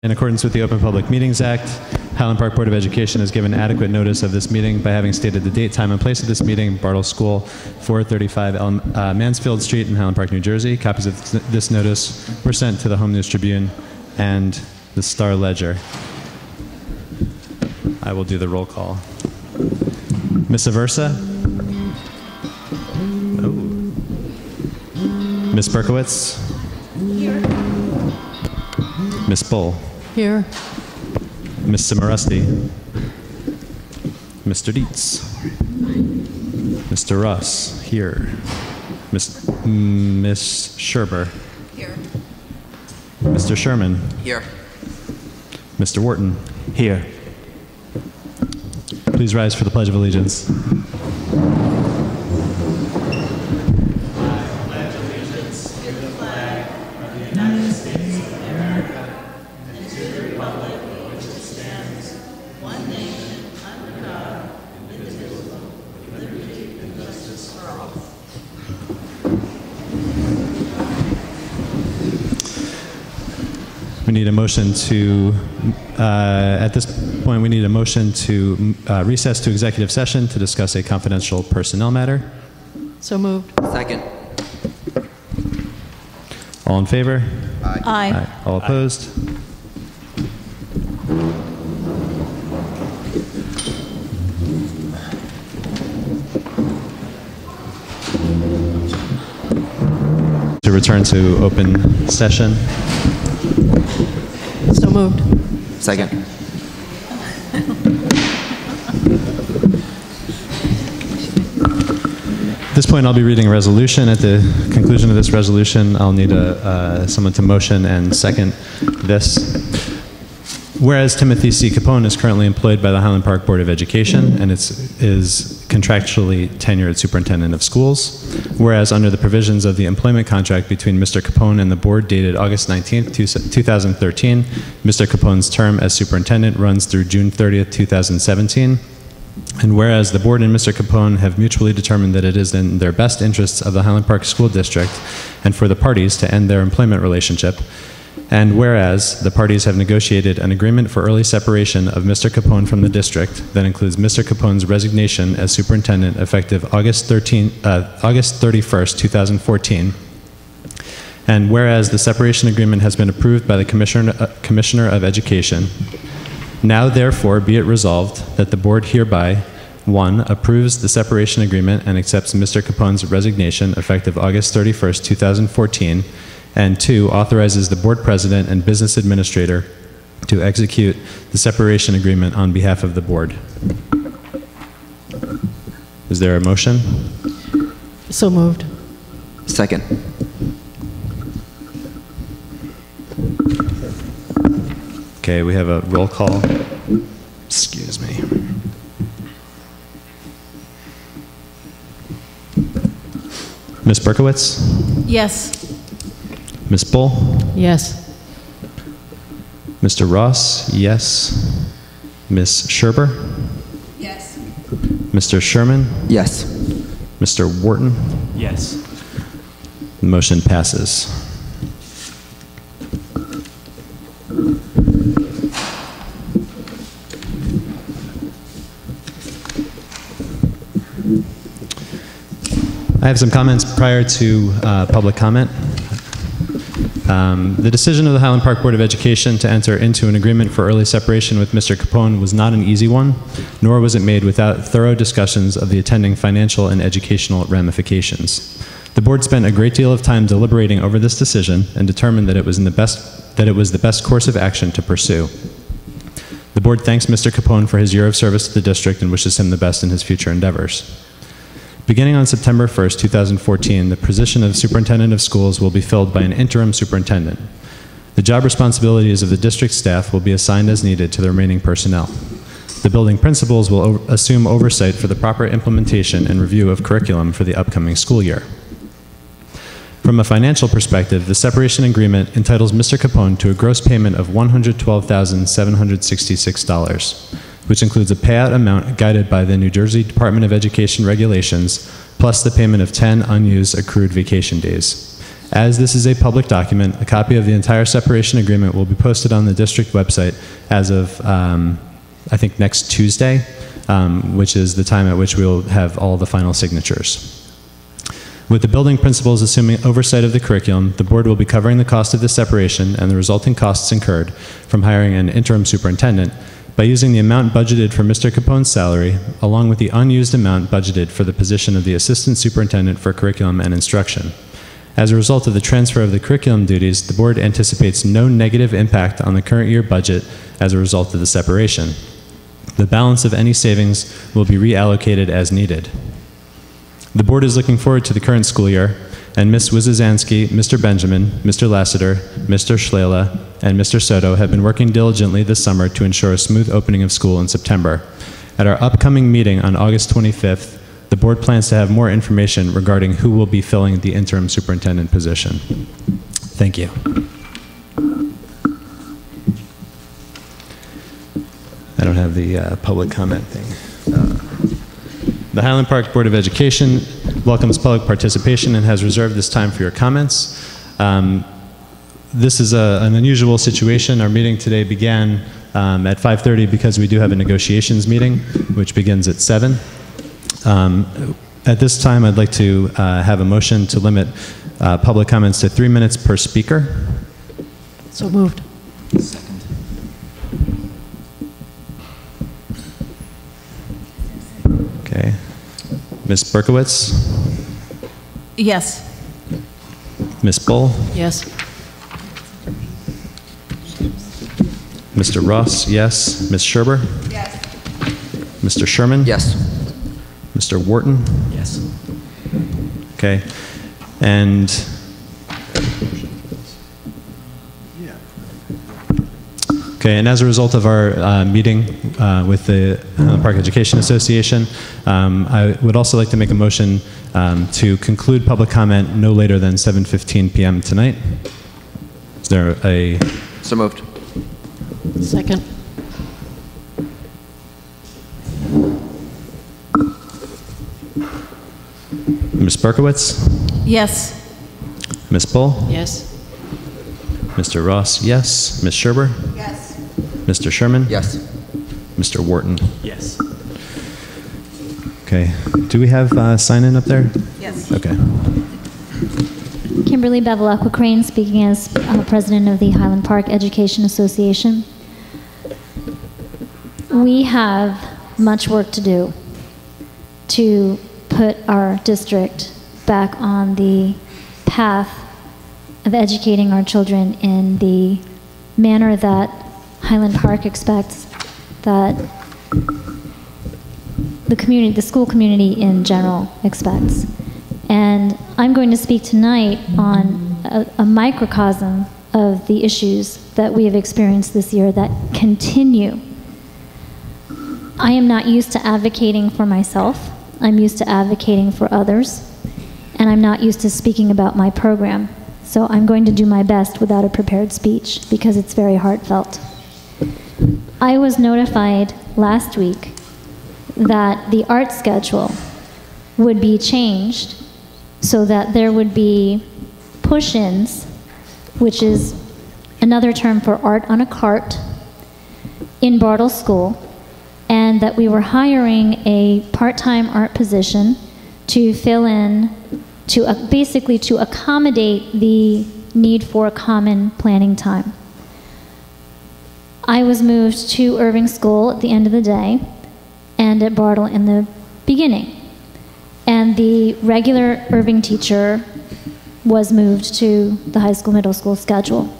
In accordance with the Open Public Meetings Act, Highland Park Board of Education has given adequate notice of this meeting by having stated the date, time, and place of this meeting, Bartle School, 435 Mansfield Street in Highland Park, New Jersey. Copies of this notice were sent to the Home News Tribune and the Star Ledger. I will do the roll call. Ms. Aversa? Oh. Ms. Berkowitz? Here. Ms. Bull? Here. Ms. Cimarusti? Mr. Dietz? Mr. Ross? Here. Miss Scherber? Here. Mr. Sherman? Here. Mr. Wharton? Here. Please rise for the Pledge of Allegiance. We need a motion to, at this point, we need a motion to recess to executive session to discuss a confidential personnel matter. So moved. Second. All in favor? Aye. Aye. All opposed? To return to open session. So moved. Second. At this point, I'll be reading a resolution. At the conclusion of this resolution, I'll need someone to motion and second this. Whereas Timothy C. Capone is currently employed by the Highland Park Board of Education and is contractually tenured superintendent of schools. Whereas under the provisions of the employment contract between Mr. Capone and the board dated August 19th, 2013, Mr. Capone's term as superintendent runs through June 30th, 2017. And whereas the board and Mr. Capone have mutually determined that it is in their best interests of the Highland Park School District and for the parties to end their employment relationship. And whereas the parties have negotiated an agreement for early separation of Mr. Capone from the district that includes Mr. Capone's resignation as superintendent effective August 31st, 2014. And whereas the separation agreement has been approved by the Commissioner of Education, now therefore be it resolved that the board hereby 1. Approves the separation agreement and accepts Mr. Capone's resignation effective August 31st, 2014, and 2. Authorizes the board president and business administrator to execute the separation agreement on behalf of the board. Is there a motion? So moved. Second. Okay, we have a roll call. Excuse me. Ms. Berkowitz? Yes. Ms. Bull? Yes. Mr. Ross? Yes. Ms. Scherber? Yes. Mr. Sherman? Yes. Mr. Wharton? Yes. The motion passes. I have some comments prior to public comment. The decision of the Highland Park Board of Education to enter into an agreement for early separation with Mr. Capone was not an easy one, nor was it made without thorough discussions of the attending financial and educational ramifications. The board spent a great deal of time deliberating over this decision and determined that it was the best course of action to pursue. The board thanks Mr. Capone for his year of service to the district and wishes him the best in his future endeavors. Beginning on September 1st, 2014, the position of superintendent of schools will be filled by an interim superintendent. The job responsibilities of the district staff will be assigned as needed to the remaining personnel. The building principals will assume oversight for the proper implementation and review of curriculum for the upcoming school year. From a financial perspective, the separation agreement entitles Mr. Capone to a gross payment of $112,766, which includes a payout amount guided by the New Jersey Department of Education regulations, plus the payment of 10 unused accrued vacation days. As this is a public document, a copy of the entire separation agreement will be posted on the district website as of, I think, next Tuesday, which is the time at which we will have all the final signatures. With the building principals assuming oversight of the curriculum, the board will be covering the cost of the separation and the resulting costs incurred from hiring an interim superintendent by using the amount budgeted for Mr. Capone's salary, along with the unused amount budgeted for the position of the assistant superintendent for curriculum and instruction. As a result of the transfer of the curriculum duties, the board anticipates no negative impact on the current year budget as a result of the separation. The balance of any savings will be reallocated as needed. The board is looking forward to the current school year, and Ms. Wizazansky, Mr. Benjamin, Mr. Lassiter, Mr. Schlela, and Mr. Soto have been working diligently this summer to ensure a smooth opening of school in September. At our upcoming meeting on August 25th, the board plans to have more information regarding who will be filling the interim superintendent position. Thank you. I don't have the public comment thing. The Highland Park Board of Education welcomes public participation and has reserved this time for your comments. This is an unusual situation. Our meeting today began at 5:30 because we do have a negotiations meeting, which begins at 7. At this time, I'd like to have a motion to limit public comments to 3 minutes per speaker. So moved. Second. Okay. Ms. Berkowitz? Yes. Ms. Bull? Yes. Mr. Ross, yes. Ms. Sherber? Yes. Mr. Sherman? Yes. Mr. Wharton? Yes. Okay. And okay, and as a result of our meeting with the Highland Park Education Association, I would also like to make a motion to conclude public comment no later than 7:15 p.m. tonight. Is there a... So moved. Second. Ms. Berkowitz? Yes. Ms. Bull? Yes. Mr. Ross, yes. Ms. Sherber? Yes. Mr. Sherman? Yes. Mr. Wharton? Yes. Okay. Do we have sign-in up there? Yes. Okay. Kimberly Bevilacqua Crane, speaking as president of the Highland Park Education Association. We have much work to do to put our district back on the path of educating our children in the manner that Highland Park expects, that the community, the school community in general expects. And I'm going to speak tonight on a microcosm of the issues that we have experienced this year that continue. I am not used to advocating for myself. I'm used to advocating for others. And I'm not used to speaking about my program. So I'm going to do my best without a prepared speech because it's very heartfelt. I was notified last week that the art schedule would be changed so that there would be push-ins, which is another term for art on a cart, in Bartle School, and that we were hiring a part-time art position to fill in, to basically to accommodate the need for a common planning time. I was moved to Irving School at the end of the day and at Bartle in the beginning. And the regular Irving teacher was moved to the high school, middle school schedule.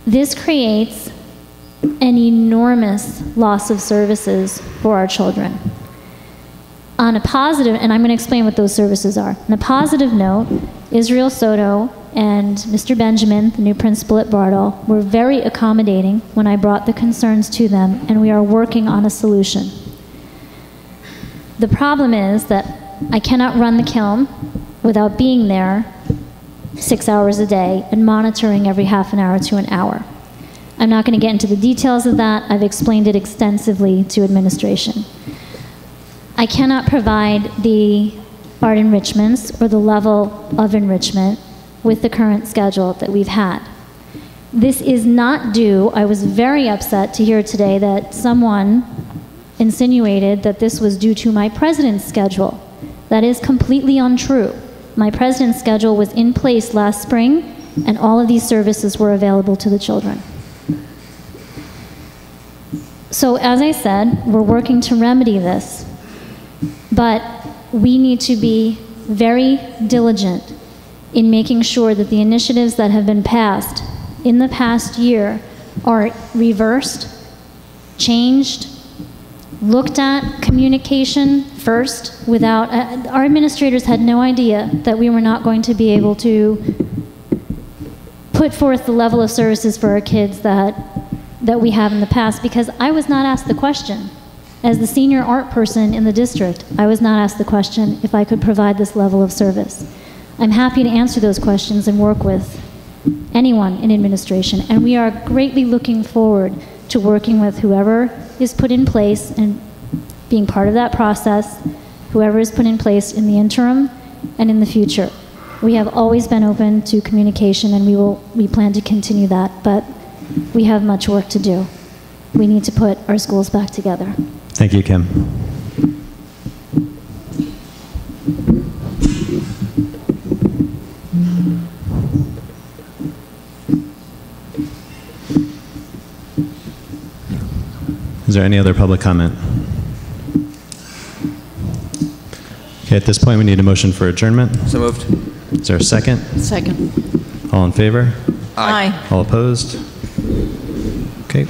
This creates an enormous loss of services for our children. On a positive, and I'm going to explain what those services are. On a positive note, Israel Soto and Mr. Benjamin, the new principal at Bartle, were very accommodating when I brought the concerns to them, and we are working on a solution. The problem is that I cannot run the kiln without being there 6 hours a day and monitoring every half an hour to an hour. I'm not going to get into the details of that. I've explained it extensively to administration. I cannot provide the art enrichments or the level of enrichment with the current schedule that we've had. This is not due, I was very upset to hear today that someone insinuated that this was due to my president's schedule. That is completely untrue. My president's schedule was in place last spring, and all of these services were available to the children. So as I said, we're working to remedy this, but we need to be very diligent in making sure that the initiatives that have been passed in the past year are reversed, changed, looked at, communication first, without, our administrators had no idea that we were not going to be able to put forth the level of services for our kids that we have in the past, because I was not asked the question. As the senior art person in the district, I was not asked the question if I could provide this level of service. I'm happy to answer those questions and work with anyone in administration, and we are greatly looking forward to working with whoever is put in place and being part of that process, whoever is put in place in the interim and in the future. We have always been open to communication, and we plan to continue that, but we have much work to do. We need to put our schools back together. Thank you, Kim. Is there any other public comment? Okay, at this point, we need a motion for adjournment. So moved. Is there a second? Second. All in favor? Aye. All opposed? Okay.